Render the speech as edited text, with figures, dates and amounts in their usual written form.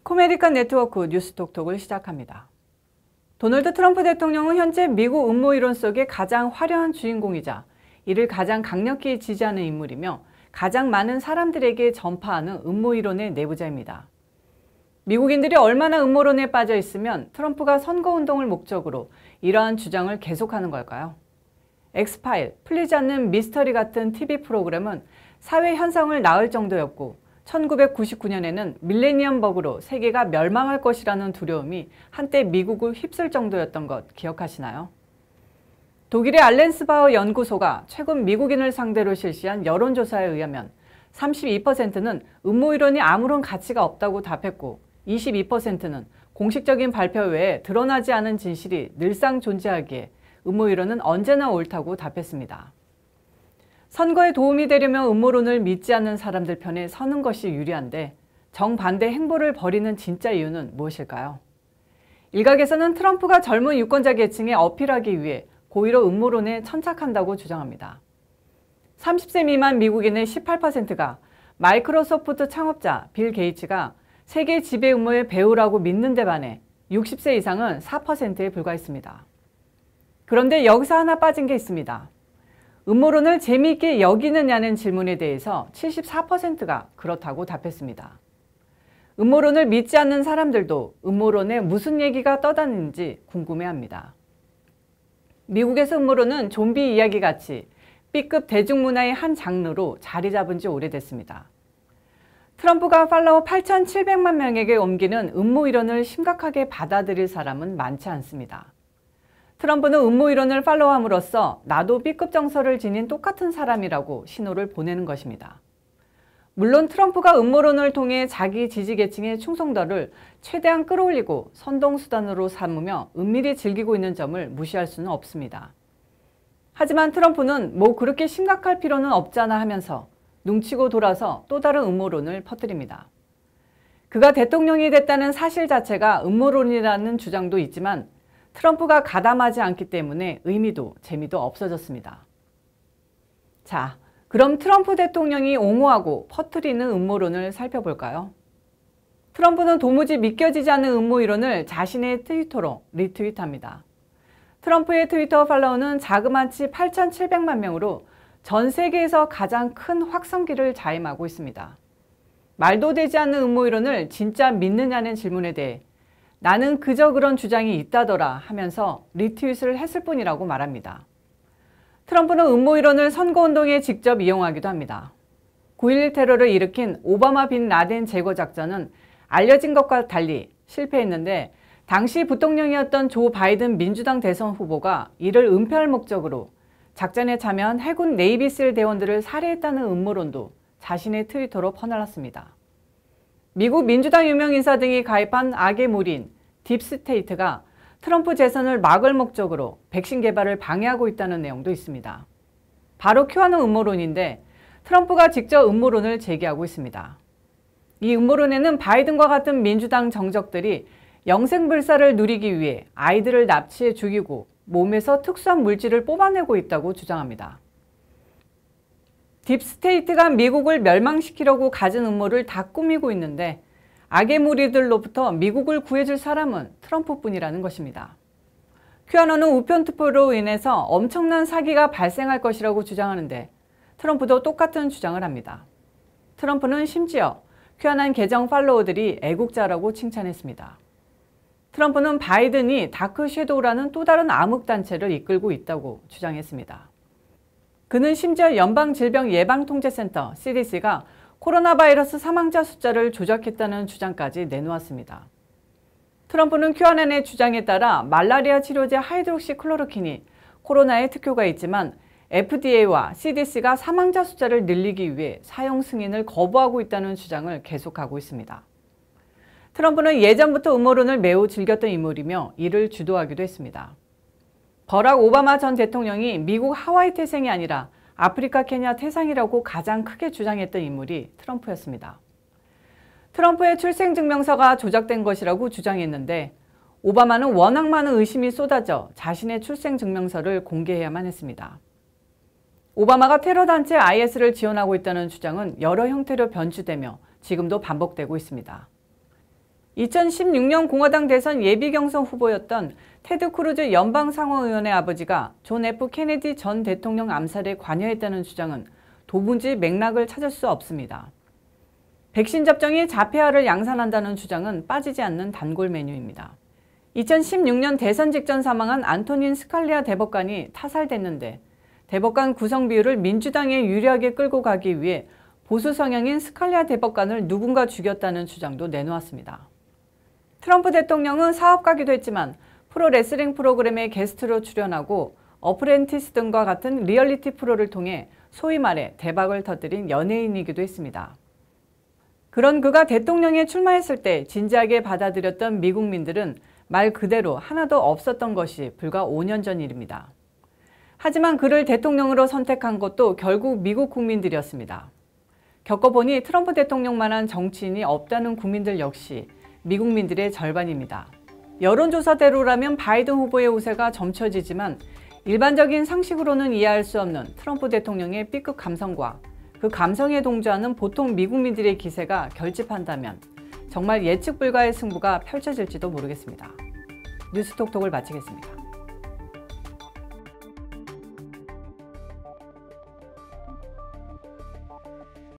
코메디칸 네트워크 뉴스톡톡을 시작합니다. 도널드 트럼프 대통령은 현재 미국 음모 이론 속의 가장 화려한 주인공이자 이를 가장 강력히 지지하는 인물이며 가장 많은 사람들에게 전파하는 음모 이론의 내부자입니다. 미국인들이 얼마나 음모론에 빠져 있으면 트럼프가 선거운동을 목적으로 이러한 주장을 계속하는 걸까요? 엑스파일, 풀리지 않는 미스터리 같은 TV 프로그램은 사회 현상을 낳을 정도였고 1999년에는 밀레니엄 버그로 세계가 멸망할 것이라는 두려움이 한때 미국을 휩쓸 정도였던 것 기억하시나요? 독일의 알렌스바흐 연구소가 최근 미국인을 상대로 실시한 여론조사에 의하면 32%는 음모이론이 아무런 가치가 없다고 답했고 22%는 공식적인 발표 외에 드러나지 않은 진실이 늘상 존재하기에 음모이론은 언제나 옳다고 답했습니다. 선거에 도움이 되려면 음모론을 믿지 않는 사람들 편에 서는 것이 유리한데 정반대 행보를 벌이는 진짜 이유는 무엇일까요? 일각에서는 트럼프가 젊은 유권자 계층에 어필하기 위해 고의로 음모론에 천착한다고 주장합니다. 30세 미만 미국인의 18%가 마이크로소프트 창업자 빌 게이츠가 세계 지배 음모의 배우라고 믿는 데 반해 60세 이상은 4%에 불과했습니다. 그런데 여기서 하나 빠진 게 있습니다. 음모론을 재미있게 여기느냐는 질문에 대해서 74%가 그렇다고 답했습니다. 음모론을 믿지 않는 사람들도 음모론에 무슨 얘기가 떠다니는지 궁금해합니다. 미국에서 음모론은 좀비 이야기같이 B급 대중문화의 한 장르로 자리 잡은 지 오래됐습니다. 트럼프가 팔로워 8,700만 명에게 옮기는 음모이론을 심각하게 받아들일 사람은 많지 않습니다. 트럼프는 음모이론을 팔로우함으로써 나도 B급 정서를 지닌 똑같은 사람이라고 신호를 보내는 것입니다. 물론 트럼프가 음모론을 통해 자기 지지계층의 충성도를 최대한 끌어올리고 선동수단으로 삼으며 은밀히 즐기고 있는 점을 무시할 수는 없습니다. 하지만 트럼프는 뭐 그렇게 심각할 필요는 없잖아 하면서 눈치고 돌아서 또 다른 음모론을 퍼뜨립니다. 그가 대통령이 됐다는 사실 자체가 음모론이라는 주장도 있지만 트럼프가 가담하지 않기 때문에 의미도 재미도 없어졌습니다. 자, 그럼 트럼프 대통령이 옹호하고 퍼뜨리는 음모론을 살펴볼까요? 트럼프는 도무지 믿겨지지 않는 음모이론을 자신의 트위터로 리트윗합니다. 트럼프의 트위터 팔로워는 자그마치 8,700만 명으로 전 세계에서 가장 큰 확성기를 자임하고 있습니다. 말도 되지 않는 음모이론을 진짜 믿느냐는 질문에 대해 나는 그저 그런 주장이 있다더라 하면서 리트윗을 했을 뿐이라고 말합니다. 트럼프는 음모이론을 선거운동에 직접 이용하기도 합니다. 9.11 테러를 일으킨 오바마 빈 라덴 제거 작전은 알려진 것과 달리 실패했는데 당시 부통령이었던 조 바이든 민주당 대선 후보가 이를 은폐할 목적으로 작전에 참여한 해군 네이비실 대원들을 살해했다는 음모론도 자신의 트위터로 퍼날랐습니다. 미국 민주당 유명 인사 등이 가입한 악의 무리인 딥스테이트가 트럼프 재선을 막을 목적으로 백신 개발을 방해하고 있다는 내용도 있습니다. 바로 큐아논 음모론인데 트럼프가 직접 음모론을 제기하고 있습니다. 이 음모론에는 바이든과 같은 민주당 정적들이 영생불사를 누리기 위해 아이들을 납치해 죽이고 몸에서 특수한 물질을 뽑아내고 있다고 주장합니다. 딥스테이트가 미국을 멸망시키려고 가진 음모를 다 꾸미고 있는데 악의 무리들로부터 미국을 구해줄 사람은 트럼프뿐이라는 것입니다. 큐아논은 우편투표로 인해서 엄청난 사기가 발생할 것이라고 주장하는데 트럼프도 똑같은 주장을 합니다. 트럼프는 심지어 큐아논 계정 팔로워들이 애국자라고 칭찬했습니다. 트럼프는 바이든이 다크 섀도우라는 또 다른 암흑단체를 이끌고 있다고 주장했습니다. 그는 심지어 연방질병예방통제센터 CDC가 코로나 바이러스 사망자 숫자를 조작했다는 주장까지 내놓았습니다. 트럼프는 큐아논의 주장에 따라 말라리아 치료제 하이드록시클로로킨이 코로나에 특효가 있지만 FDA와 CDC가 사망자 숫자를 늘리기 위해 사용 승인을 거부하고 있다는 주장을 계속하고 있습니다. 트럼프는 예전부터 음모론을 매우 즐겼던 인물이며 이를 주도하기도 했습니다. 버락 오바마 전 대통령이 미국 하와이 태생이 아니라 아프리카 케냐 태생이라고 가장 크게 주장했던 인물이 트럼프였습니다. 트럼프의 출생증명서가 조작된 것이라고 주장했는데 오바마는 워낙 많은 의심이 쏟아져 자신의 출생증명서를 공개해야만 했습니다. 오바마가 테러 단체 IS를 지원하고 있다는 주장은 여러 형태로 변주되며 지금도 반복되고 있습니다. 2016년 공화당 대선 예비 경선 후보였던 테드 크루즈 연방상원의원의 아버지가 존 F 케네디 전 대통령 암살에 관여했다는 주장은 도무지 맥락을 찾을 수 없습니다. 백신 접종이 자폐아를 양산한다는 주장은 빠지지 않는 단골 메뉴입니다. 2016년 대선 직전 사망한 안토닌 스칼리아 대법관이 타살됐는데 대법관 구성 비율을 민주당에 유리하게 끌고 가기 위해 보수 성향인 스칼리아 대법관을 누군가 죽였다는 주장도 내놓았습니다. 트럼프 대통령은 사업가기도 했지만 프로 레슬링 프로그램에 게스트로 출연하고 어프렌티스 등과 같은 리얼리티 프로를 통해 소위 말해 대박을 터뜨린 연예인이기도 했습니다. 그런 그가 대통령에 출마했을 때 진지하게 받아들였던 미국민들은 말 그대로 하나도 없었던 것이 불과 5년 전 일입니다. 하지만 그를 대통령으로 선택한 것도 결국 미국 국민들이었습니다. 겪어보니 트럼프 대통령만한 정치인이 없다는 국민들 역시 미국민들의 절반입니다. 여론조사대로라면 바이든 후보의 우세가 점쳐지지만 일반적인 상식으로는 이해할 수 없는 트럼프 대통령의 B급 감성과 그 감성에 동조하는 보통 미국민들의 기세가 결집한다면 정말 예측 불가의 승부가 펼쳐질지도 모르겠습니다. 뉴스톡톡을 마치겠습니다.